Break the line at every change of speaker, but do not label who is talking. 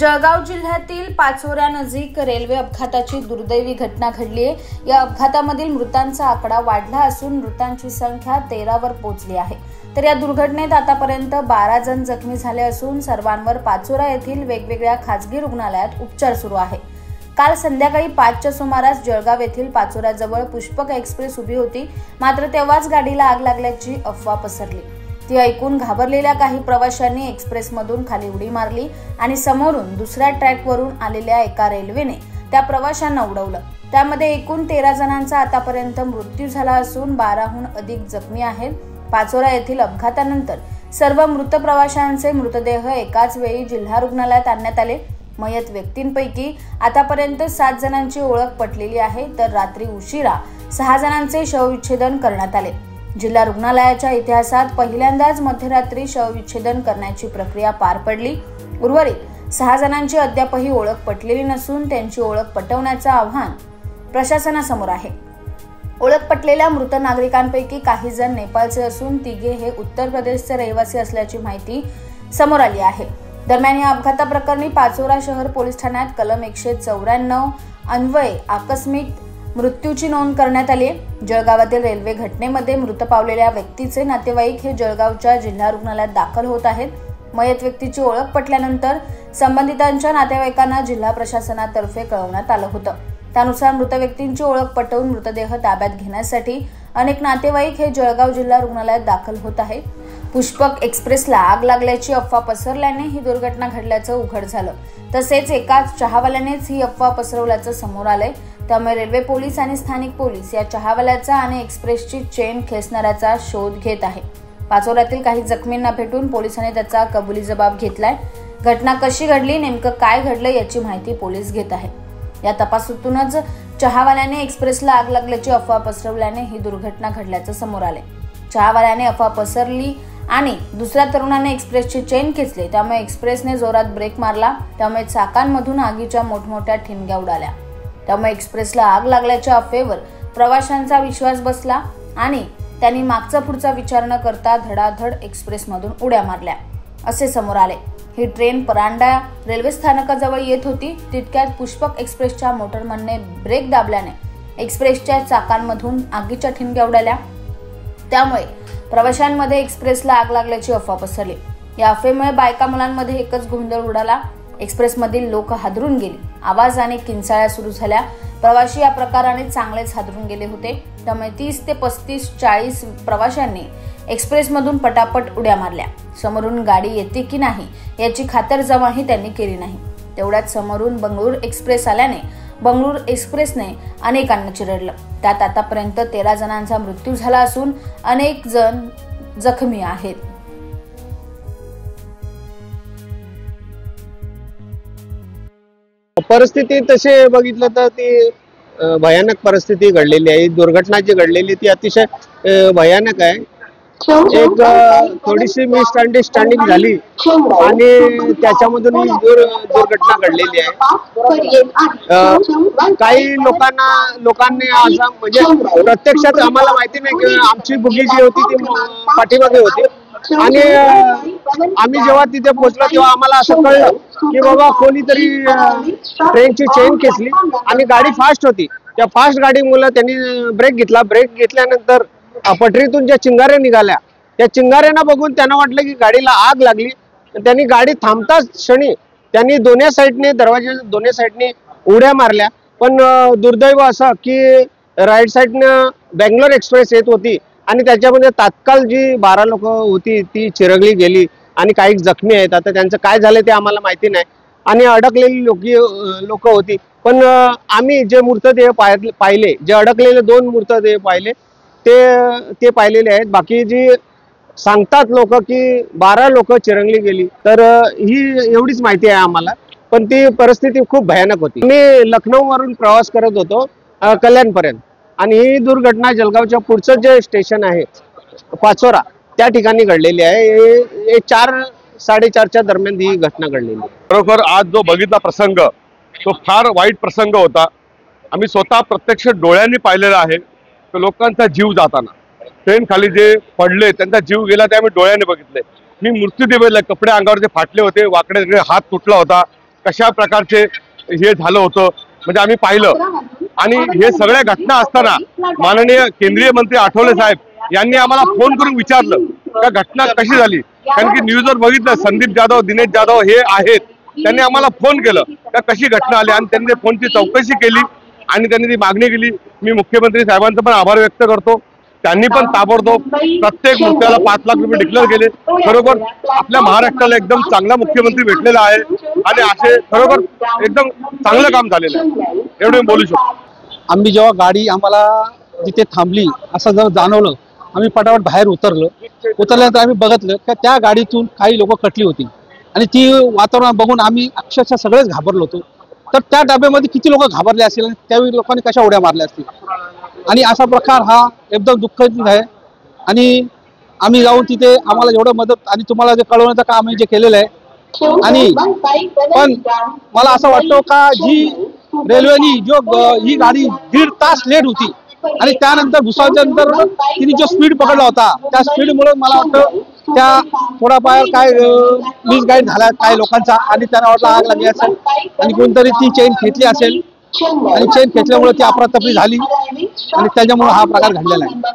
जळगाव जिल्ह्यातील पाचोऱ्यानजीक रेल्वे अपघाताची दुर्दैवी घटना घडली आहे। या अपघातामधील मृतांचा आकडा वाढला असून मृतांची संख्या 13 वर पोहोचली आहे। तर या दुर्घटनेत आतापर्यंत 12 जण जखमी झाले असून सर्वांवर पाचोरा येथील वेगवेगळ्या खासगी रुग्णालयात उपचार सुरू आहे। काल संध्याकाळी 5च्या सुमारास जळगाव येथील पाचोऱ्याजवळ पुष्पक एक्सप्रेस उभी होती, मात्र तेव्हाच गाडीला आग लागल्याची अफवा पसरली। ती ऐकून घाबरलेल्या काही प्रवाशांनी एक्सप्रेसमधून खाली उडी मारली आणि समोरून दुसऱ्या ट्रॅकवरून आलेल्या एका रेल्वेने त्या प्रवाशांना उडवलं। त्यामध्ये एकूण 13 जणांचा आतापर्यंत मृत्यू झाला असून 12हून अधिक जखमी आहेत। पाचोरा येथील अपघातानंतर सर्व मृत प्रवाशांचे मृतदेह एकाच वेळी जिल्हा रुग्णालयात आणण्यात आले। मयत व्यक्तींपैकी आतापर्यंत 7 जणांची ओळख पटलेली आहे, तर रात्री उशिरा 6 जणांचे शवविच्छेदन करण्यात आले। जिल्हा रुग्णालयाच्या इतिहासात पहिल्यांदाच मध्यरात्री शवविच्छेदन करण्याची प्रक्रिया पार पडली। उर्वरित 6 जणांची अद्यापही ओळख पटलेली नसून त्यांची ओळख पटवण्याचं आव्हान प्रशासनासमोर आहे। ओळख पटलेल्या मृत नागरिकांपैकी काही जण नेपाळचे असून तिघे हे उत्तर प्रदेशचे रहिवासी असल्याची माहिती समोर आली आहे। दरम्यान या अपघाताप्रकरणी पाचोरा शहर पोलीस ठाण्यात कलम 194 अन्वये आकस्मिक मृत्यूची नोंद करण्यात आली आहे। जळगावातील रेल्वे घटनेमध्ये मृत पावलेल्या व्यक्तीचे नातेवाईक हे जळगावच्या जिल्हा रुग्णालयात दाखल होत आहेत। मयत व्यक्तीची ओळख पटल्यानंतर संबंधितांच्या नातेवाईकांना जिल्हा प्रशासनातर्फे कळवण्यात आलं होतं। त्यानुसार मृत व्यक्तींची ओळख पटवून मृतदेह ताब्यात घेण्यासाठी अनेक नातेवाईक हे जळगाव जिल्हा रुग्णालयात दाखल होत आहेत। पुष्पक एक्सप्रेसला आग लागल्याची अफवा पसरल्याने ही दुर्घटना घडल्याचं उघड झालं। तसेच एकाच चहावाल्यानेच ही अफवा पसरवल्याचं समोर आलंय। त्यामुळे रेल्वे पोलीस आणि स्थानिक पोलीस या चहावाल्याचा आणि एक्सप्रेसची चेन खेचणाऱ्याचा शोध घेत आहे। पाचोऱ्यातील काही जखमींना भेटून पोलिसांनी त्याचा कबुली जबाब घेतलाय। घटना कशी घडली, नेमकं काय घडलं याची माहिती पोलीस घेत आहे। या तपासातूनच चहावाल्याने एक्सप्रेसला आग लागल्याची अफवा पसरवल्याने ही दुर्घटना घडल्याचं समोर आले। चहावाल्याने अफवा पसरली आणि दुसऱ्या तरुणाने एक्सप्रेसची चेन खेचली, त्यामुळे एक्सप्रेसने जोरात ब्रेक मारला। त्यामुळे चाकांमधून आगीच्या मोठमोठ्या ठिणग्या उडाल्या। त्यामुळे एक्सप्रेसला आग लागल्याच्या अफवेवर प्रवाशांचा विश्वास बसला आणि त्यांनी मागचा पुढचा विचार न करता धडाधड एक्सप्रेसमधून उड्या मारल्या असे समोर आले। ही ट्रेन परांडा रेल्वे स्थानकाजवळ येत होती। तितक्यात पुष्पक एक्सप्रेसच्या मोटरमनने ब्रेक दाबल्याने एक्सप्रेसच्या चाकांमधून आगीच्या ठिणग्या उडाल्या। त्यामुळे प्रवाशांमध्ये एक्सप्रेसला आग लागल्याची अफवा पसरली। या अफवेमुळे बायका मुलांमध्ये एकच गोंधळ उडाला। एक्सप्रेसमधील लोक हादरून गेली। आवाज आणि किंचाळ्या सुरू झाल्या। प्रवासी या प्रकाराने चांगलेच हादरून गेले होते। त्यामुळे 30 ते 35-40 प्रवाशांनी एक्सप्रेसमधून पटापट उड्या मारल्या। समोरून गाडी येते की नाही याची खातरजमाही त्यांनी केली नाही। तेवढ्यात समोरून बंगळूर एक्सप्रेस आल्याने बंगळूर एक्सप्रेसने अनेकांना चिरडलं। त्यात आतापर्यंत 13 जणांचा मृत्यू झाला असून अनेक जण जखमी आहेत।
परिस्थिती तसे बघितलं तर ती भयानक परिस्थिती घडलेली आहे। दुर्घटना जी घडलेली ती अतिशय भयानक आहे। एक थोडीशी मिसअंडरस्टँडिंग झाली आणि त्याच्यामधून ही दुर्घटना घडलेली आहे। काही लोकांनी असं म्हणजे प्रत्यक्षात आम्हाला माहिती नाही की आमची बुगी जी होती ती पाठीमागे होती आणि आम्ही जेव्हा तिथे पोहोचलो तेव्हा आम्हाला असं कळलं की बाबा कोणीतरी ट्रेनची चेन खेचली आणि गाडी फास्ट होती। त्या फास्ट गाडीमुळे त्यांनी ब्रेक घेतला। ब्रेक घेतल्यानंतर पटरीतून ज्या चिंगाऱ्या निघाल्या त्या चिंगाऱ्यांना बघून त्यांना वाटलं की गाडीला आग लागली। त्यांनी गाडी थांबताच क्षणी त्यांनी दोन्ही साईडने दरवाजाच्या दोन्ही साईडने उड्या मारल्या। पण दुर्दैव असं की राईट साईडनं बेंगलोर एक्सप्रेस येत होती आणि त्याच्यामध्ये तात्काळ जी 12 लोक होती ती चिरगली गेली आणि काही जखमी आहेत। आता त्यांचं काय झालं ते आम्हाला माहिती नाही आणि अडकलेली लोक होती। पण आम्ही जे मृतदेह पाहिले, जे अडकलेले 2 मृतदेह पाहिले ते पाहिलेले आहेत। बाकी जी सांगतात लोक की 12 लोक चिरंगली गेली, तर ही एवढीच माहिती आहे आम्हाला। पण ती परिस्थिती खूप भयानक होती। मी लखनौ वरून प्रवास करत होतो कल्याणपर्यंत आणि ही दुर्घटना जळगावच्या पुढचं जे स्टेशन आहे पाचोरा त्या ठिकाणी घडलेली आहे। 4-4:30च्या दरम्यान ही घटना घडलेली आहे।
खरोखर आज जो बघितला प्रसंग तो फार वाईट प्रसंग होता। आम्ही स्वतः प्रत्यक्ष डोळ्यांनी पाहिलेला आहे की लोकांचा जीव जाताना ट्रेन खाली जे पडले त्यांचा जीव गेला ते आम्ही डोळ्याने बघितले। मी मृत्यूदेह बघितला, कपडे अंगावरचे फाटले होते, वाकडे हात तुटला होता, कशा प्रकारचे हे झालं होतं म्हणजे आम्ही पाहिलं। आणि हे सगळ्या घटना असताना माननीय केंद्रीय मंत्री आठवले साहेब यांनी आम्हाला फोन करून विचारलं का घटना कशी झाली, कारण की न्यूजवर बघितलं संदीप जाधव दिनेश जाधव हे आहेत, त्यांनी आम्हाला फोन केलं का कशी घटना आली आणि त्यांनी फोनची चौकशी केली आणि त्यांनी ती मागणी केली। मी मुख्यमंत्री साहेबांचा पण आभार व्यक्त करतो, त्यांनी पण ताबडतोब प्रत्येक मृत्यूला 5 लाख रुपये डिक्लेअर केले। खरोखर आपल्या महाराष्ट्राला एकदम चांगला मुख्यमंत्री भेटलेला आहे आणि असे खरोखर एकदम चांगलं काम झालेलं आहे, एवढे बोलू शकतो।
आम्ही जेव्हा गाडी आम्हाला जिथे थांबली असं जर जाणवलं, आम्ही पटापट बाहेर उतरल्यानंतर आम्ही बघितलं की त्या गाडीतून काही लोक कटली होती आणि ती वातावरण बघून आम्ही अक्षरशः सगळेच घाबरलो होतो। तर त्या डब्यामध्ये किती लोक घाबरले असतील आणि त्यावेळी लोकांनी कशा उड्या मारल्या असतील आणि असा प्रकार हा एकदम दुःखद आहे। आणि आम्ही जाऊन तिथे आम्हाला एवढं मदत आणि तुम्हाला जे कळवण्याचं काम आम्ही जे केलेलं आहे। आणि पण मला असं वाटतं का जी रेल्वेनी ही गाडी 1.5 तास लेट होती आणि त्यानंतर भुसावळच्या नंतर तिने जो स्पीड पकडला होता त्या स्पीडमुळे मला वाटतं त्या थोडाफार काय मिसगाईड झाला काही लोकांचा आणि त्यांना वाटलं आग लागली असेल आणि कोणतरी ती चेन खेचली असेल आणि चेन खेचल्यामुळे ती अफरातफरी झाली आणि त्याच्यामुळे हा प्रकार घडलेला आहे।